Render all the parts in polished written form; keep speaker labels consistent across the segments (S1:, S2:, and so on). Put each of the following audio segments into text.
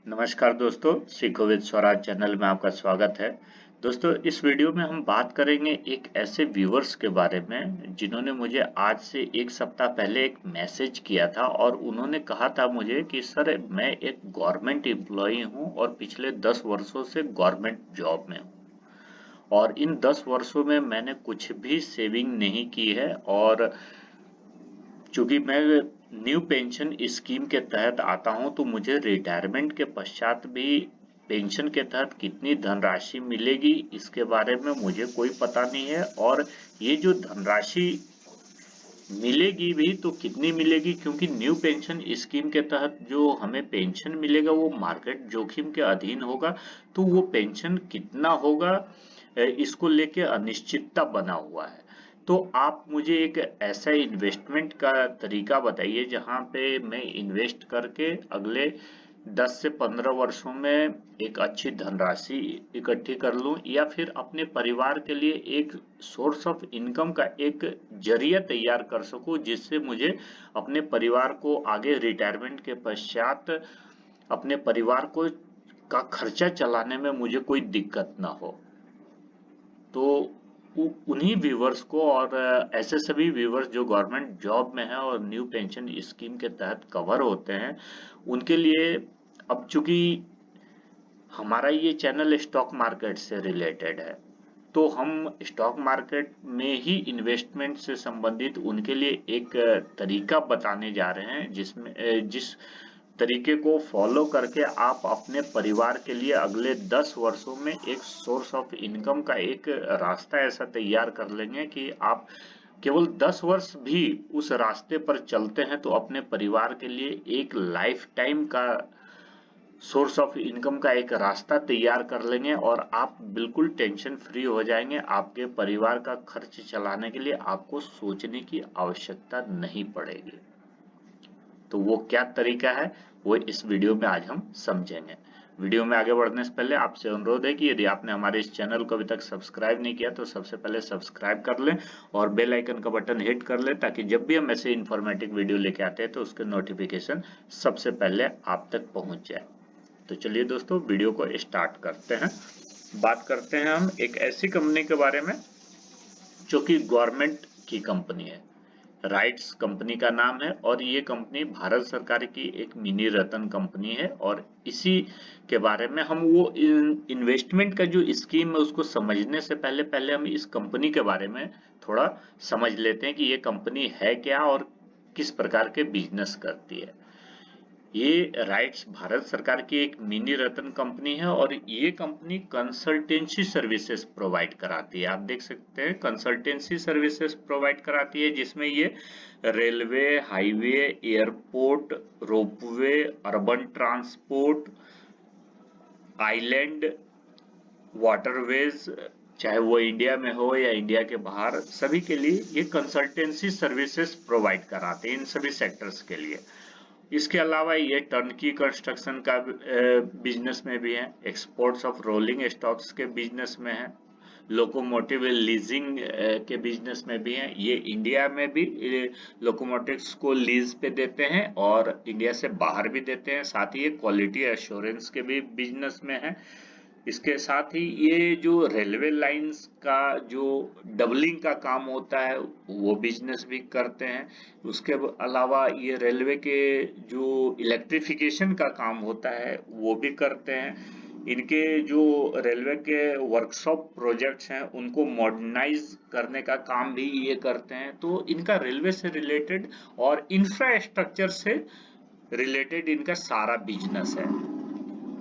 S1: नमस्कार दोस्तों, सीखो विद स्वराज चैनल में आपका स्वागत है। दोस्तों, इस वीडियो में हम बात करेंगे एक ऐसे व्यूअर्स के बारे में जिन्होंने मुझे आज से 1 सप्ताह पहले एक मैसेज किया था और उन्होंने कहा था मुझे कि सर मैं एक गवर्नमेंट एम्प्लॉई हूँ और पिछले 10 वर्षों से गवर्नमेंट जॉब में हूँ और इन 10 वर्षों में मैंने कुछ भी सेविंग नहीं की है और चूंकि मैं न्यू पेंशन स्कीम के तहत आता हूं तो मुझे रिटायरमेंट के पश्चात भी पेंशन के तहत कितनी धनराशि मिलेगी इसके बारे में मुझे कोई पता नहीं है और ये जो धनराशि मिलेगी भी तो कितनी मिलेगी, क्योंकि न्यू पेंशन स्कीम के तहत जो हमें पेंशन मिलेगा वो मार्केट जोखिम के अधीन होगा। तो वो पेंशन कितना होगा इसको लेके अनिश्चितता बना हुआ है। तो आप मुझे एक ऐसा इन्वेस्टमेंट का तरीका बताइए जहां पे मैं इन्वेस्ट करके अगले 10 से 15 वर्षों में एक अच्छी धनराशि इकट्ठी कर लूं या फिर अपने परिवार के लिए एक सोर्स ऑफ इनकम का एक जरिया तैयार कर सकूं जिससे मुझे अपने परिवार को आगे रिटायरमेंट के पश्चात अपने परिवार को का खर्चा चलाने में मुझे कोई दिक्कत ना हो। तो उन्हीं व्यूवर्स को और ऐसे सभी व्यूवर्स जो गवर्नमेंट जॉब में हैं और न्यू पेंशन स्कीम के तहत कवर होते हैं उनके लिए, अब चूंकि हमारा ये चैनल स्टॉक मार्केट से रिलेटेड है तो हम स्टॉक मार्केट में ही इन्वेस्टमेंट से संबंधित उनके लिए एक तरीका बताने जा रहे हैं जिसमें जिस तरीके को फॉलो करके आप अपने परिवार के लिए अगले 10 वर्षों में एक सोर्स ऑफ इनकम का एक रास्ता ऐसा तैयार कर लेंगे कि आप केवल 10 वर्ष भी उस रास्ते पर चलते हैं तो अपने परिवार के लिए एक लाइफ टाइम का सोर्स ऑफ इनकम का एक रास्ता तैयार कर लेंगे और आप बिल्कुल टेंशन फ्री हो जाएंगे। आपके परिवार का खर्च चलाने के लिए आपको सोचने की आवश्यकता नहीं पड़ेगी। तो वो क्या तरीका है वो इस वीडियो में आज हम समझेंगे। वीडियो में आगे बढ़ने से पहले आपसे अनुरोध है कि यदि आपने हमारे इस चैनल को अभी तक सब्सक्राइब नहीं किया तो सबसे पहले सब्सक्राइब कर लें और बेल आइकन का बटन हिट कर लें ताकि जब भी हम ऐसे इन्फॉर्मेटिव वीडियो लेके आते हैं तो उसके नोटिफिकेशन सबसे पहले आप तक पहुंच जाए। तो चलिए दोस्तों, वीडियो को स्टार्ट करते हैं। बात करते हैं हम एक ऐसी कंपनी के बारे में जो कि गवर्नमेंट की कंपनी है। राइट्स कंपनी का नाम है और ये कंपनी भारत सरकार की एक मिनी रतन कंपनी है और इसी के बारे में हम वो इन्वेस्टमेंट का जो स्कीम है उसको समझने से पहले पहले हम इस कंपनी के बारे में थोड़ा समझ लेते हैं कि ये कंपनी है क्या और किस प्रकार के बिजनेस करती है। ये राइट्स भारत सरकार की एक मिनी रतन कंपनी है और ये कंपनी कंसल्टेंसी सर्विसेज प्रोवाइड कराती है। आप देख सकते हैं कंसल्टेंसी सर्विसेज प्रोवाइड कराती है जिसमें ये railway, highway, airport, ropeway, urban transport, island waterways, चाहे वो इंडिया में हो या इंडिया के बाहर, सभी के लिए ये कंसल्टेंसी सर्विसेज प्रोवाइड कराते हैं इन सभी सेक्टर्स के लिए। इसके अलावा ये टर्नकी कंस्ट्रक्शन का बिजनेस में भी है, एक्सपोर्ट्स ऑफ रोलिंग स्टॉक्स के बिजनेस में है, लोकोमोटिव लीजिंग के बिजनेस में भी है। ये इंडिया में भी लोकोमोटिव्स को लीज पे देते हैं और इंडिया से बाहर भी देते हैं। साथ ही ये क्वालिटी एश्योरेंस के भी बिजनेस में है। इसके साथ ही ये जो रेलवे लाइंस का जो डबलिंग का काम होता है वो बिजनेस भी करते हैं। उसके अलावा ये रेलवे के जो इलेक्ट्रिफिकेशन का काम होता है वो भी करते हैं। इनके जो रेलवे के वर्कशॉप प्रोजेक्ट्स हैं उनको मॉडर्नाइज करने का काम भी ये करते हैं। तो इनका रेलवे से रिलेटेड और इंफ्रास्ट्रक्चर से रिलेटेड इनका सारा बिजनेस है।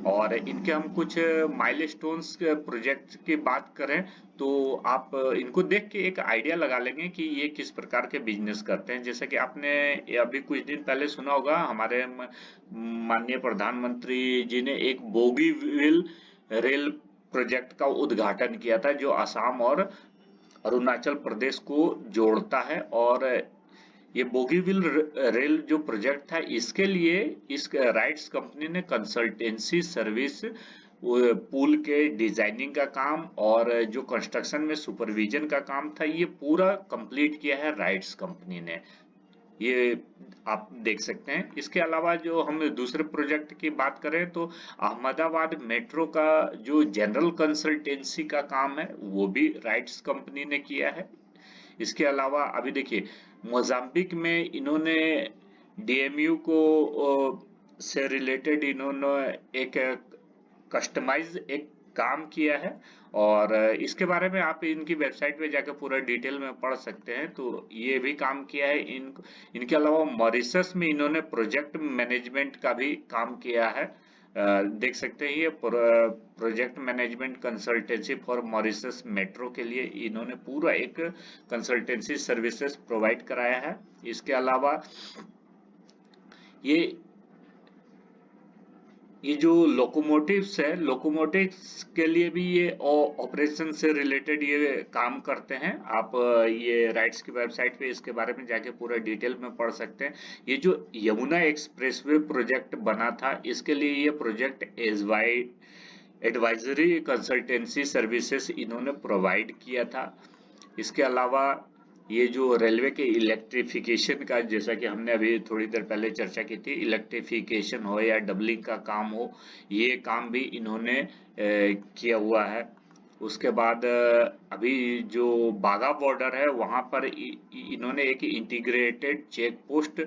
S1: और इनके हम कुछ माइलस्टोन्स प्रोजेक्ट की बात करें तो आप इनको देख के एक आइडिया लगा लेंगे कि ये किस प्रकार के बिजनेस करते हैं। जैसे कि आपने अभी कुछ दिन पहले सुना होगा हमारे माननीय प्रधानमंत्री जी ने एक बोगीविल रेल प्रोजेक्ट का उद्घाटन किया था जो असम और अरुणाचल प्रदेश को जोड़ता है। और ये बोगीविल रेल जो प्रोजेक्ट था इसके लिए इस राइट्स कंपनी ने कंसल्टेंसी सर्विस, पुल के डिजाइनिंग का काम और जो कंस्ट्रक्शन में सुपरविजन का काम था ये पूरा कंप्लीट किया है राइट्स कंपनी ने। ये आप देख सकते हैं। इसके अलावा जो हम दूसरे प्रोजेक्ट की बात करें तो अहमदाबाद मेट्रो का जो जनरल कंसल्टेंसी का काम है वो भी राइट्स कंपनी ने किया है। इसके अलावा अभी देखिए मोजाम्बिक में इन्होंने डीएमयू को से रिलेटेड इन्होंने एक कस्टमाइज एक काम किया है और इसके बारे में आप इनकी वेबसाइट पे जाकर पूरा डिटेल में पढ़ सकते हैं। तो ये भी काम किया है। इनके अलावा मॉरिशस में इन्होंने प्रोजेक्ट मैनेजमेंट का भी काम किया है। देख सकते हैं ये project management consultancy for Mauritius metro के लिए इन्होंने पूरा एक कंसल्टेंसी सर्विसेज प्रोवाइड कराया है। इसके अलावा ये जो लोकोमोटिव्स है, लोकोमोटिव्स के लिए भी ये ऑपरेशन से रिलेटेड ये काम करते हैं। आप ये राइट्स की वेबसाइट पे इसके बारे में जाके पूरा डिटेल में पढ़ सकते हैं। ये जो यमुना एक्सप्रेसवे प्रोजेक्ट बना था, इसके लिए ये प्रोजेक्ट एडवाइजरी कंसल्टेंसी सर्विसेज इन्होंने प्रोवाइड किया था। इसके अलावा ये जो रेलवे के इलेक्ट्रिफिकेशन का, जैसा कि हमने अभी थोड़ी देर पहले चर्चा की थी, इलेक्ट्रिफिकेशन हो या डबलिंग का काम हो, ये काम भी इन्होंने किया हुआ है। उसके बाद अभी जो बाघा बॉर्डर है वहां पर इन्होंने एक इंटीग्रेटेड चेक पोस्ट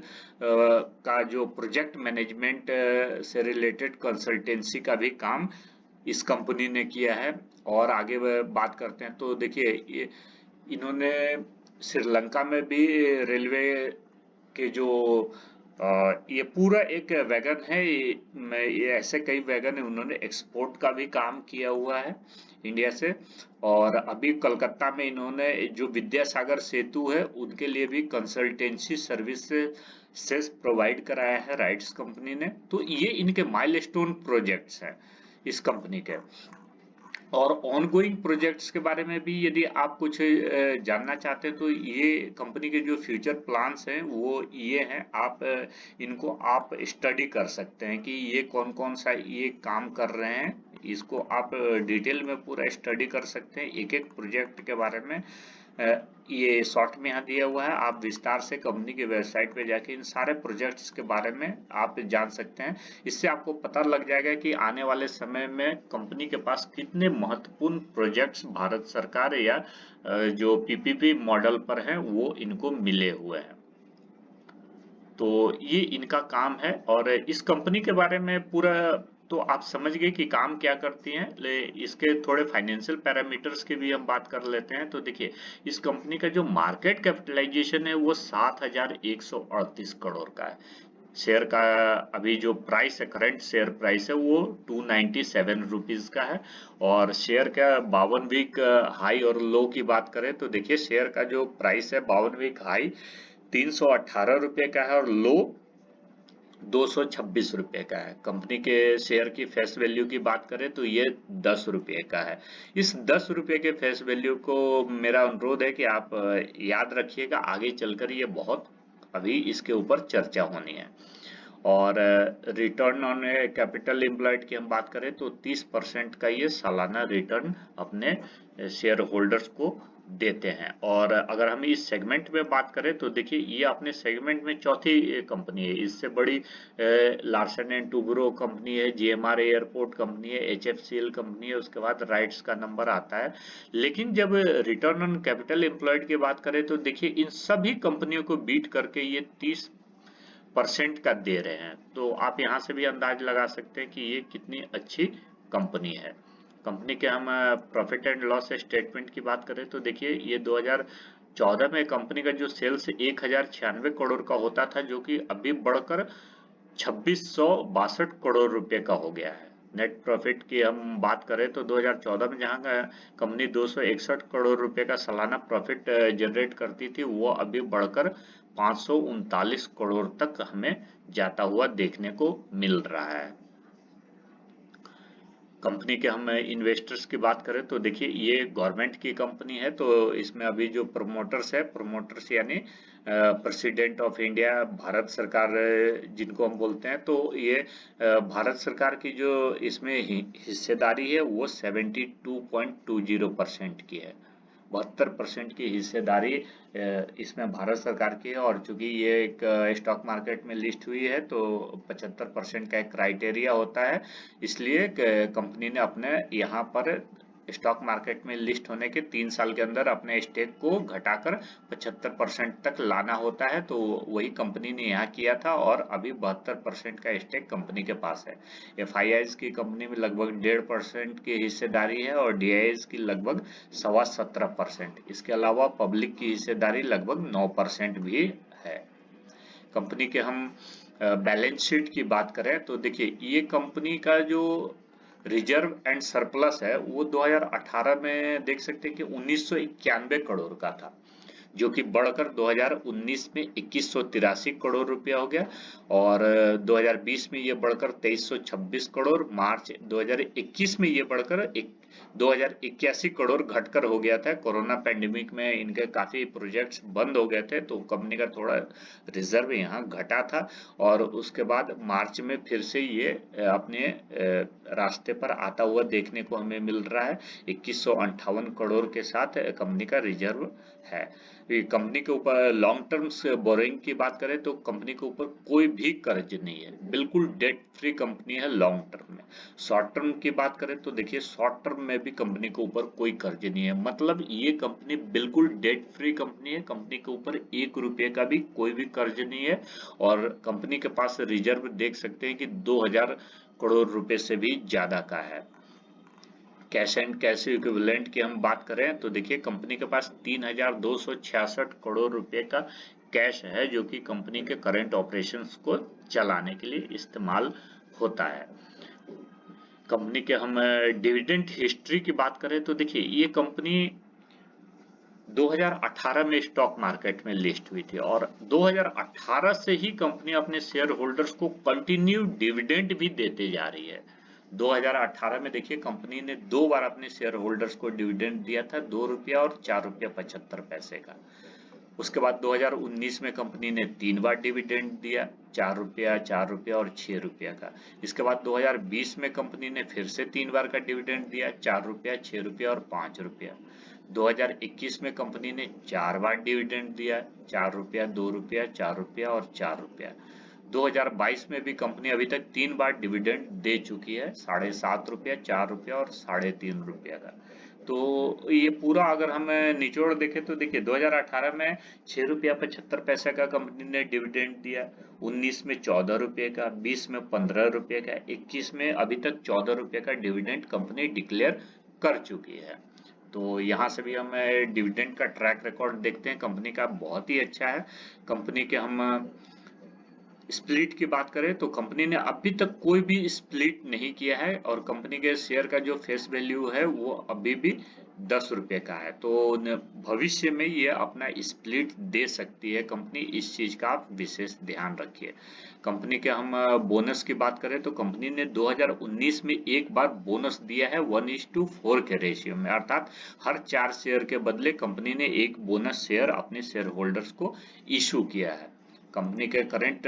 S1: का जो प्रोजेक्ट मैनेजमेंट से रिलेटेड कंसल्टेंसी का भी काम इस कंपनी ने किया है। और आगे बात करते हैं तो देखिए इन्होंने श्रीलंका में भी रेलवे के जो ये पूरा एक वैगन है, ये ऐसे कई वैगन है, उन्होंने एक्सपोर्ट का भी काम किया हुआ है इंडिया से। और अभी कलकत्ता में इन्होंने जो विद्यासागर सेतु है उनके लिए भी कंसल्टेंसी सर्विसेज प्रोवाइड कराया है राइट्स कंपनी ने। तो ये इनके माइलस्टोन प्रोजेक्ट्स हैं इस कंपनी के। और ऑनगोइंग प्रोजेक्ट्स के बारे में भी यदि आप कुछ जानना चाहते हैं तो ये कंपनी के जो फ्यूचर प्लान्स हैं वो ये हैं। आप इनको आप स्टडी कर सकते हैं कि ये कौन कौन सा ये काम कर रहे हैं। इसको आप डिटेल में पूरा स्टडी कर सकते हैं एक एक प्रोजेक्ट के बारे में। ये शॉर्ट में यहाँ दिया हुआ है, आप विस्तार से कंपनी की वेबसाइट पे जाके इन सारे प्रोजेक्ट्स के बारे में आप जान सकते हैं। इससे आपको पता लग जाएगा कि आने वाले समय में कंपनी के पास कितने महत्वपूर्ण प्रोजेक्ट्स भारत सरकार या जो पीपीपी मॉडल पर हैं वो इनको मिले हुए हैं। तो ये इनका काम है। और इस कंपनी के बारे में पूरा तो आप समझ गए कि काम क्या करती हैं। इसके थोड़े फाइनेंशियल पैरामीटर्स की भी हम बात कर लेते हैं। तो देखिए इस कंपनी का जो मार्केट कैपिटलाइजेशन है वो 7,138 करोड़ का है। शेयर का अभी जो प्राइस है, करंट शेयर प्राइस है वो 297 रुपीज का है। और शेयर का 52 वीक हाई और लो की बात करें तो देखिए शेयर का जो प्राइस है 52 वीक हाई 318 रुपए का है और लो 226 रुपए का है। कंपनी के शेयर की फेस वैल्यू की बात करें तो ये 10 रुपए का है। इस 10 रुपए के फेस वैल्यू को मेरा अनुरोध है कि आप याद रखिएगा, आगे चलकर ये बहुत अभी इसके ऊपर चर्चा होनी है। और रिटर्न ऑन कैपिटल एम्प्लॉयड की हम बात करें तो 30% का ये सालाना रिटर्न अपने शेयर होल्डर्स को देते हैं। और अगर हम इस सेगमेंट में बात करें तो देखिए ये अपने सेगमेंट में चौथी कंपनी है। इससे बड़ी लार्सन एंड टुब्रो कंपनी है, जीएमआर एयरपोर्ट कंपनी है, एचएफसीएल कंपनी है, उसके बाद राइट्स का नंबर आता है। लेकिन जब रिटर्न ऑन कैपिटल एम्प्लॉयड की बात करें तो देखिए इन सभी कंपनियों को बीट करके ये 30% का दे रहे हैं। तो आप यहां से भी अंदाज लगा सकते हैं कि ये कितनी अच्छी कंपनी है। कंपनी के हम प्रॉफिट एंड लॉस स्टेटमेंट की बात करें तो देखिए ये 2014 में कंपनी का जो सेल्स 1096 करोड़ का होता था, जो कि अभी बढ़कर 2662 करोड़ रुपए का हो गया है। नेट प्रॉफिट की हम बात करें तो 2014 में जहां कंपनी 261 करोड़ रुपए का सालाना प्रॉफिट जनरेट करती थी, वो अभी बढ़कर 539 करोड़ तक हमें जाता हुआ देखने को मिल रहा है। कंपनी के हम इन्वेस्टर्स की बात करें तो देखिए ये गवर्नमेंट की कंपनी है। तो इसमें अभी जो प्रमोटर्स है, प्रमोटर्स यानी प्रेसिडेंट ऑफ इंडिया, भारत सरकार जिनको हम बोलते हैं, तो ये भारत सरकार की जो इसमें हिस्सेदारी है वो 72.20% की है। 72% की हिस्सेदारी इसमें भारत सरकार की है। और चूंकि ये एक स्टॉक मार्केट में लिस्ट हुई है तो 75% का एक क्राइटेरिया होता है, इसलिए कंपनी ने अपने यहाँ पर स्टॉक मार्केट में लिस्ट होने के 3 साल के अंदर अपने स्टेक को घटाकर 75% तक लाना होता है। तो वही कंपनी ने यहाँ किया था और अभी 72% का स्टेक कंपनी के पास है। FIIs की कंपनी में लगभग 1.5% की हिस्सेदारी है और DIIs की लगभग 17.25%। इसके अलावा पब्लिक की हिस्सेदारी लगभग 9% भी है। कंपनी के हम बैलेंस शीट की बात करें तो देखिए, ये कंपनी का जो रिजर्व एंड सरप्लस है वो 2018 में देख सकते हैं कि 1991 करोड़ का था, जो कि बढ़कर 2019 में 2183 करोड़ रुपया हो गया और 2020 में ये बढ़कर 2326 करोड़, मार्च 2021 में ये बढ़कर 2081 करोड़ घटकर हो गया था। कोरोना पैंडेमिक में इनके काफी प्रोजेक्ट्स बंद हो गए थे तो कंपनी का थोड़ा रिजर्व यहाँ घटा था और उसके बाद मार्च में फिर से ये अपने रास्ते पर आता हुआ देखने को हमें मिल रहा है। 2158 करोड़ के साथ कंपनी का रिजर्व है। कंपनी के ऊपर लॉन्ग टर्म बोरिंग की बात करें तो कंपनी के ऊपर कोई भी कर्ज नहीं है, बिल्कुल डेट फ्री कंपनी है लॉन्ग टर्म में। शॉर्ट टर्म की बात करें तो देखिए, शॉर्ट टर्म में भी कंपनी के ऊपर कोई कर्ज नहीं है, मतलब ये कंपनी बिल्कुल डेट फ्री कंपनी है। कंपनी के ऊपर 1 रुपये का भी कोई भी कर्ज नहीं है और कंपनी के पास रिजर्व देख सकते हैं कि 2000 करोड़ रुपए से भी ज्यादा का है। कैश एंड कैश इक्विवेलेंट की हम बात करें तो देखिए, कंपनी के पास 3266 करोड़ रुपए का कैश है, जो कि कंपनी के करंट ऑपरेशंस को चलाने के लिए इस्तेमाल होता है। कंपनी के हम डिविडेंड हिस्ट्री की बात करें तो देखिए, ये कंपनी 2018 में स्टॉक मार्केट में लिस्ट हुई थी और 2018 से ही कंपनी अपने शेयर होल्डर्स को कंटिन्यू डिविडेंड भी देते जा रही है। 2018 में देखिए, कंपनी ने 2 बार अपने शेयर होल्डर्स को डिविडेंड दिया था, 2 रुपया और 4 रुपया 75 पैसे का। उसके बाद 2019 में कंपनी ने 3 बार डिविडेंड दिया, 4 रुपया और 6 रुपया का। इसके बाद 2020 में कंपनी ने फिर से 3 बार का डिविडेंड दिया, 4 रुपया, 6 रुपया और 5 रुपया। 2021 में कंपनी ने 4 बार डिविडेंड दिया, 4 रुपया, 2 रुपया, 4 रुपया और 4 रुपया। 2022 में भी कंपनी अभी तक 3 बार डिविडेंड दे चुकी है, 7.5 रुपया, 4 रुपया और 3.5 रुपया का। तो ये पूरा अगर हम निचोड़ देखें तो देखिए, 2018 में 6 रुपया 75 पैसे का कंपनी ने डिविडेंड दिया, 19 में 14 रुपये का, 20 में 15 रुपये का, 21 में अभी तक 14 रुपये का डिविडेंड कंपनी डिक्लेयर कर चुकी है। तो यहाँ से भी हम डिविडेंड का ट्रैक रिकॉर्ड देखते हैं, कंपनी का बहुत ही अच्छा है। कंपनी के हम स्प्लिट की बात करें तो कंपनी ने अभी तक कोई भी स्प्लिट नहीं किया है और कंपनी के शेयर का जो फेस वैल्यू है वो अभी भी 10 रुपये का है। तो भविष्य में ये अपना स्प्लिट दे सकती है कंपनी, इस चीज का आप विशेष ध्यान रखिए। कंपनी के हम बोनस की बात करें तो कंपनी ने 2019 में एक बार बोनस दिया है 1:4 के रेशियो में, अर्थात हर 4 शेयर के बदले कंपनी ने एक बोनस शेयर अपने शेयर होल्डर्स को इशू किया है। कंपनी के करंट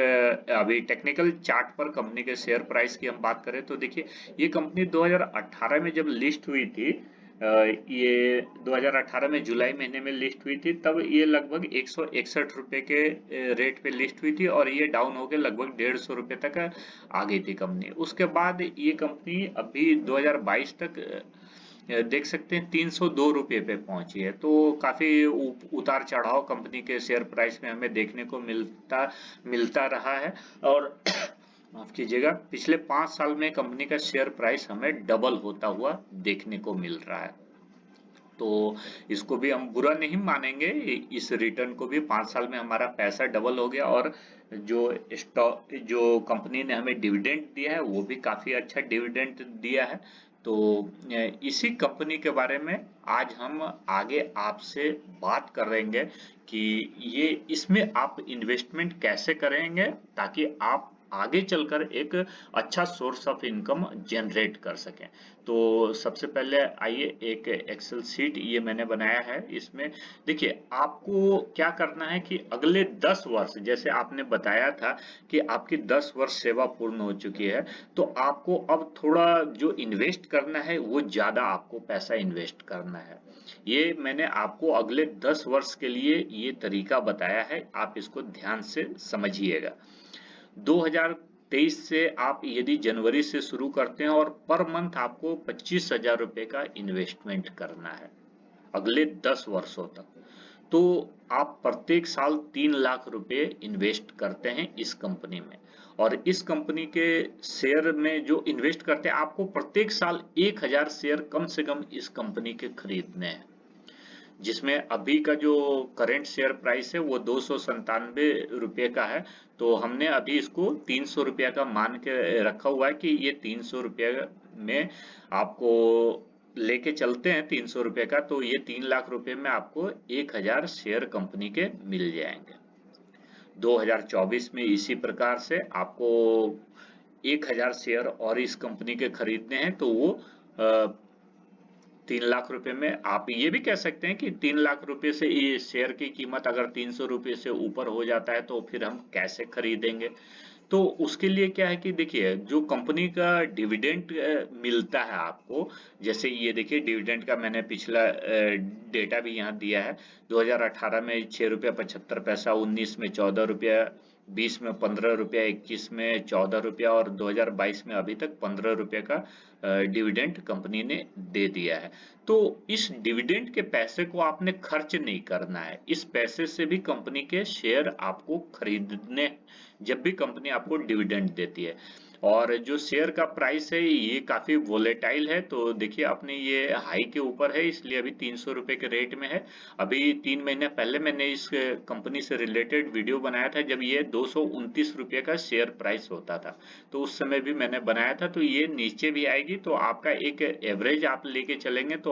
S1: अभी टेक्निकल चार्ट पर कंपनी के शेयर प्राइस की हम बात करें तो देखिए, ये कंपनी 2018 में जब लिस्ट हुई थी, ये 2018 में जुलाई महीने में लिस्ट हुई थी, तब ये लगभग 161 रुपए के रेट पे लिस्ट हुई थी और ये डाउन होकर लगभग 150 रुपए तक आ गई थी कंपनी। उसके बाद ये कंपनी अभी 2022 तक देख सकते हैं 302 रुपये पे पहुंची है। तो काफी उतार चढ़ाव कंपनी के शेयर प्राइस में हमें देखने को मिलता रहा है और माफ कीजिएगा, पिछले 5 साल में कंपनी का शेयर प्राइस हमें डबल होता हुआ देखने को मिल रहा है। तो इसको भी हम बुरा नहीं मानेंगे, इस रिटर्न को भी 5 साल में हमारा पैसा डबल हो गया और जो कंपनी ने हमें डिविडेंड दिया है वो भी काफी अच्छा डिविडेंड दिया है। तो इसी कंपनी के बारे में आज हम आगे आपसे बात करेंगे कि ये इसमें आप इन्वेस्टमेंट कैसे करेंगे ताकि आप आगे चलकर एक अच्छा सोर्स ऑफ इनकम जनरेट कर सकें। तो सबसे पहले आइए एक एक्सेल शीट ये मैंने बनाया है। इसमें देखिए आपको क्या करना है कि अगले 10 वर्ष, जैसे आपने बताया था कि आपकी 10 वर्ष सेवा पूर्ण हो चुकी है, तो आपको अब थोड़ा जो इन्वेस्ट करना है वो ज्यादा आपको पैसा इन्वेस्ट करना है। ये मैंने आपको अगले 10 वर्ष के लिए ये तरीका बताया है, आप इसको ध्यान से समझिएगा। 2023 से आप यदि जनवरी से शुरू करते हैं और पर मंथ आपको 25,000 रुपए का इन्वेस्टमेंट करना है अगले 10 वर्षों तक, तो आप प्रत्येक साल 3 लाख रुपए इन्वेस्ट करते हैं इस कंपनी में। और इस कंपनी के शेयर में जो इन्वेस्ट करते हैं, आपको प्रत्येक साल 1000 शेयर कम से कम इस कंपनी के खरीदने हैं, जिसमें अभी का जो करंट शेयर प्राइस है वो 297 रुपये का है। तो हमने अभी इसको 300 रुपया का मान के रखा हुआ है कि ये 300 रुपये में आपको लेके चलते हैं 300 रुपये का, तो ये 3 लाख रुपए में आपको 1000 शेयर कंपनी के मिल जाएंगे। 2024 में इसी प्रकार से आपको 1000 शेयर और इस कंपनी के खरीदने हैं, तो वो 3 लाख रुपए में आप ये भी कह सकते हैं कि 3 लाख रुपए से ये शेयर की कीमत अगर 300 रुपए से ऊपर हो जाता है तो फिर हम कैसे खरीदेंगे। तो उसके लिए क्या है कि देखिए जो कंपनी का डिविडेंड मिलता है आपको, जैसे ये देखिए डिविडेंड का मैंने पिछला डेटा भी यहाँ दिया है। 2018 में 6 रुपया 75 पैसा, 19 में 14 रुपया, 20 में 15 रुपया, 21 में 14 रुपया और 2022 में अभी तक 15 रुपये का डिविडेंड कंपनी ने दे दिया है। तो इस डिविडेंड के पैसे को आपने खर्च नहीं करना है, इस पैसे से भी कंपनी के शेयर आपको खरीदने, जब भी कंपनी आपको डिविडेंड देती है। और जो शेयर का प्राइस है ये काफी वोलेटाइल है, तो देखिए अपने ये हाई के ऊपर है, इसलिए अभी 300 रुपए के रेट में है। अभी 3 महीने पहले मैंने इस कंपनी से रिलेटेड वीडियो बनाया था जब ये 229 रुपये का शेयर प्राइस होता था, तो उस समय भी मैंने बनाया था। तो ये नीचे भी आएगी, तो आपका एक एवरेज आप लेके चलेंगे तो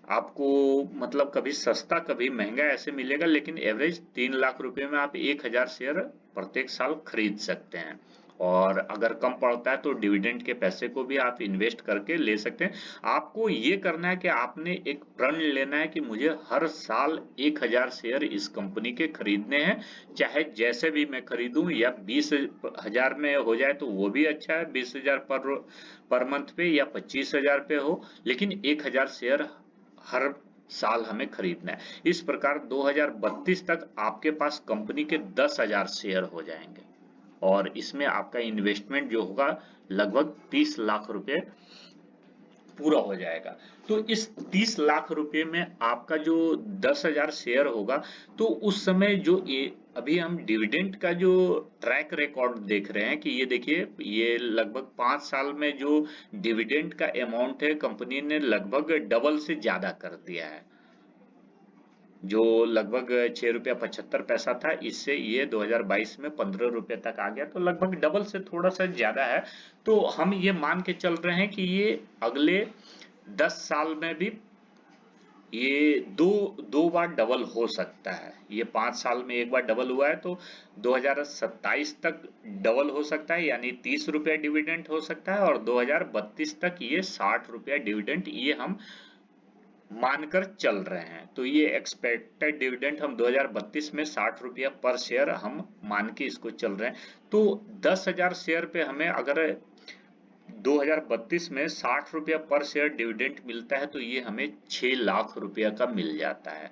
S1: आपको मतलब कभी सस्ता कभी महंगा ऐसे मिलेगा, लेकिन एवरेज 3 लाख रुपए में आप 1000 शेयर प्रत्येक साल खरीद सकते हैं। और अगर कम पड़ता है तो डिविडेंड के पैसे को भी आप इन्वेस्ट करके ले सकते हैं। आपको ये करना है कि आपने एक प्रण लेना है कि मुझे हर साल 1000 शेयर इस कंपनी के खरीदने हैं, चाहे जैसे भी मैं खरीदूं, या 20,000 में हो जाए तो वो भी अच्छा है, 20,000 पर मंथ पे, या 25,000 पे हो, लेकिन 1000 शेयर हर साल हमें खरीदना है। इस प्रकार 2032 तक आपके पास कंपनी के 10,000 शेयर हो जाएंगे और इसमें आपका इन्वेस्टमेंट जो होगा लगभग 30 लाख रुपए पूरा हो जाएगा। तो इस 30 लाख रुपए में आपका जो 10,000 शेयर होगा, तो उस समय जो ये अभी हम डिविडेंड का जो ट्रैक रिकॉर्ड देख रहे हैं कि ये देखिए ये लगभग 5 साल में जो डिविडेंड का अमाउंट है कंपनी ने लगभग डबल से ज्यादा कर दिया है। जो लगभग 6 रुपया 75 पैसा था, इससे ये 2022 में 15 रुपये तक आ गया, तो लगभग डबल से थोड़ा सा ज्यादा है। तो हम ये मान के चल रहे हैं कि ये अगले 10 साल में भी ये दो बार डबल हो सकता है। ये 5 साल में एक बार डबल हुआ है, तो 2027 तक डबल हो सकता है, यानी 30 रुपया डिविडेंड हो सकता है, और 2032 तक ये 60 रुपया डिविडेंड ये हम मानकर चल रहे हैं। तो ये एक्सपेक्टेड डिविडेंड हम 2032 में 60 रुपया पर शेयर हम मान के इसको चल रहे हैं। तो 10,000 शेयर पे हमें अगर 2032 में 60 रुपया पर शेयर डिविडेंड मिलता है, तो ये हमें 6 लाख रुपया का मिल जाता है,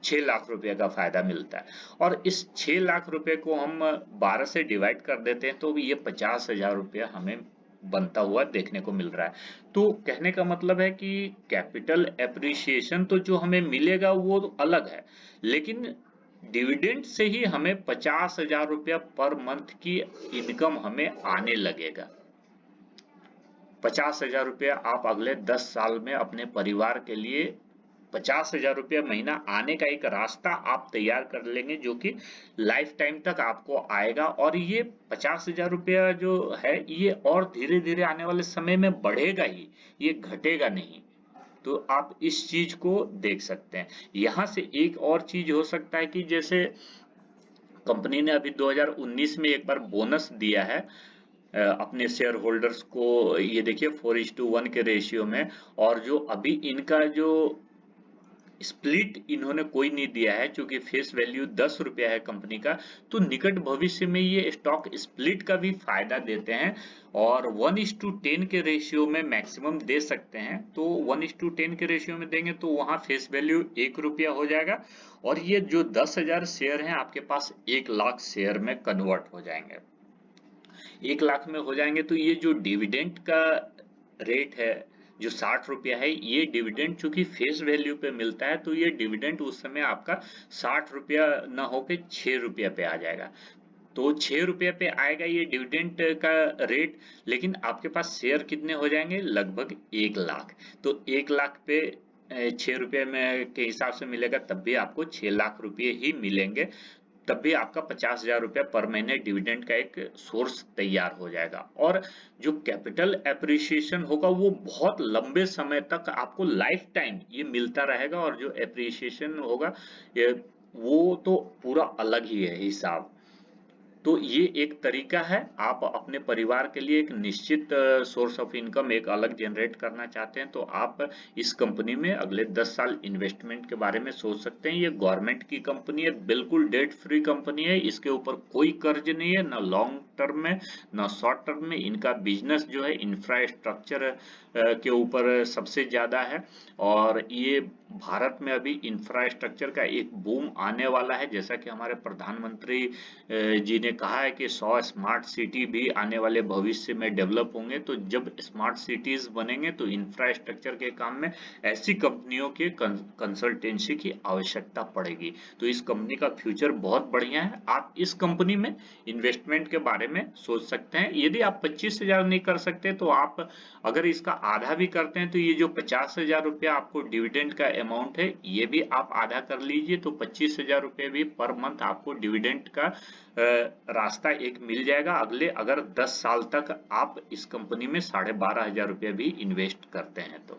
S1: 6 लाख रुपए का फायदा मिलता है। और इस 6 लाख रुपए को हम 12 से डिवाइड कर देते हैं तो ये 50,000 रुपया हमें बनता हुआ देखने को मिल रहा है। तो कहने का मतलब है कि कैपिटल एप्रिसिएशन तो जो हमें मिलेगा वो तो अलग है, लेकिन डिविडेंड से ही हमें 50,000 रुपया पर मंथ की इनकम हमें आने लगेगा। 50,000 रुपया आप अगले 10 साल में अपने परिवार के लिए 50,000 रुपया महीना आने का एक रास्ता आप तैयार कर लेंगे, जो कि लाइफ टाइम तक आपको आएगा। और ये 50,000 रुपया जो है ये और धीरे धीरे आने वाले समय में बढ़ेगा ही, ये घटेगा नहीं। तो आप इस चीज को देख सकते हैं। यहां से एक और चीज हो सकता है कि जैसे कंपनी ने अभी 2019 में एक बार बोनस दिया है अपने शेयर होल्डर्स को। ये देखिए 4:1 के रेशियो में। और जो अभी इनका जो स्प्लिट इन्होंने कोई नहीं दिया है, क्योंकि फेस वैल्यू 10 रुपया है कंपनी का, तो निकट भविष्य में ये स्टॉक स्प्लिट का भी फायदा देते हैं और 1:10 के रेशियो में मैक्सिमम दे सकते हैं। तो 1:10 के रेशियो में देंगे तो वहां फेस वैल्यू 1 रुपया हो जाएगा और ये जो 10,000 शेयर हैं आपके पास 1 लाख शेयर में कन्वर्ट हो जाएंगे। 1 लाख में हो जाएंगे तो ये जो डिविडेंड का रेट है जो 60 रुपया है, ये डिविडेंड चूंकि फेस वैल्यू पे मिलता है तो ये डिविडेंड उस समय आपका 60 रुपया न होके 6 रुपया पे आ जाएगा। तो 6 रुपये पे आएगा ये डिविडेंड का रेट, लेकिन आपके पास शेयर कितने हो जाएंगे? लगभग 1 लाख। तो 1 लाख पे 6 रुपये में के हिसाब से मिलेगा, तब भी आपको 6 लाख रुपये ही मिलेंगे। तब भी आपका 50,000 रुपया पर महीने डिविडेंड का एक सोर्स तैयार हो जाएगा। और जो कैपिटल एप्रिसिएशन होगा वो बहुत लंबे समय तक आपको लाइफ टाइम ये मिलता रहेगा। और जो एप्रिसिएशन होगा ये वो तो पूरा अलग ही है हिसाब। तो ये एक तरीका है, आप अपने परिवार के लिए एक निश्चित सोर्स ऑफ इनकम एक अलग जनरेट करना चाहते हैं तो आप इस कंपनी में अगले 10 साल इन्वेस्टमेंट के बारे में सोच सकते हैं। ये गवर्नमेंट की कंपनी है, बिल्कुल डेट फ्री कंपनी है, इसके ऊपर कोई कर्ज नहीं है, न लॉन्ग टर्म में न शॉर्ट टर्म में। इनका बिजनेस जो है इंफ्रास्ट्रक्चर के ऊपर सबसे ज्यादा है और ये भारत में अभी इंफ्रास्ट्रक्चर का एक बूम आने वाला है। जैसा कि हमारे प्रधानमंत्री जी ने कहा है कि 100 स्मार्ट सिटी भी आने वाले भविष्य में डेवलप होंगे। तो जब स्मार्ट सिटीज बनेंगे तो इंफ्रास्ट्रक्चर के काम में ऐसी कंपनियों के कंसल्टेंसी की आवश्यकता पड़ेगी। तो इस कंपनी का फ्यूचर बहुत बढ़िया है। आप इस कंपनी में इन्वेस्टमेंट के बारे में सोच सकते हैं। यदि आप 25,000 नहीं कर सकते तो आप अगर इसका आधा भी करते हैं तो ये जो 50,000 रुपया आपको डिविडेंड का अमाउंट है ये भी आप आधा कर लीजिए, तो 25,000 रुपये भी पर मंथ आपको डिविडेंड का रास्ता एक मिल जाएगा। अगले अगर 10 साल तक आप इस कंपनी में 12,500 रुपये भी इन्वेस्ट करते हैं तो।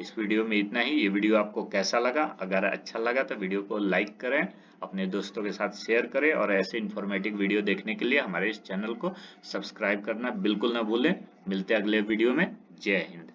S1: इस वीडियो में इतना ही। ये वीडियो आपको कैसा लगा? अगर अच्छा लगा तो वीडियो को लाइक करें, अपने दोस्तों के साथ शेयर करें और ऐसे इन्फॉर्मेटिव वीडियो देखने के लिए हमारे इस चैनल को सब्सक्राइब करना बिल्कुल ना भूलें। मिलते हैं अगले वीडियो में। जय हिंद।